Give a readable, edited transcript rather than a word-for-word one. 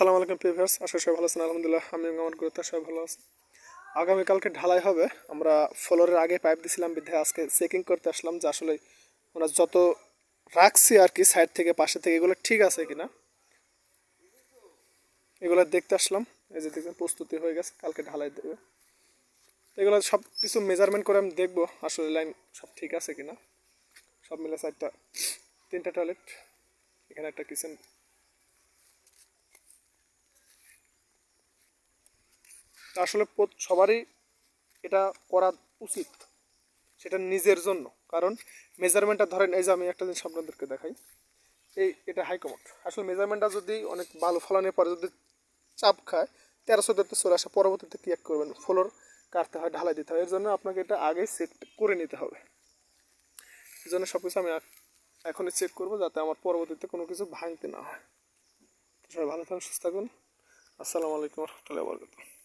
আসসালামু আলাইকুম ভিউয়ার্স, আশা করি সবাই ভালো আছেন। আলহামদুলিল্লাহ আমি আমার গ্রুপে সবাই ভালো আছে। আগামীকালকে ঢালাই হবে। আমরা ফ্লোরের আগে পাইপ দিছিলাম বিধায় আজকে চেকিং করতে আসলাম যে আসলে আমরা যত রাখছি আর কি সাইড থেকে পাশে থেকে এগুলো ঠিক আছে কিনা, এগুলো দেখতে আসলাম। এই যে দেখবেন প্রস্তুতি হয়ে গেছে, কালকে ঢালাই দেবে। এগুলো সব কিছু মেজারমেন্ট করে আমি দেখবো আসলে লাইন সব ঠিক আছে কিনা। সব মিলে সাইডটা 3টা টয়লেট, এখানে একটা কিচেন। আসলে সবারই এটা করা উচিত, সেটা নিজের জন্য। কারণ মেজারমেন্টটা ধরেন, এই যে আমি একটা জিনিস আপনাদেরকে দেখাই, এটা হাইকমোড। আসলে মেজারমেন্টটা যদি অনেক ভালো ফলনের পরে যদি চাপ খায় 13-14তে চলে আসে, পরবর্তীতে কী এক করবেন, ফ্লোর কাটতে হয়, ঢালাই দিতে হয়। এর জন্য আপনাকে এটা আগেই চেক করে নিতে হবে। এই জন্য সব কিছু আমি এখনই চেক করবো যাতে আমার পরবর্তীতে কোনো কিছু ভাঙতে না হয়। সবাই ভালো থাকুন, সুস্থ থাকুন। আসসালামু আলাইকুম রহমতুল্লাহি ওয়া বারাকাতুহু।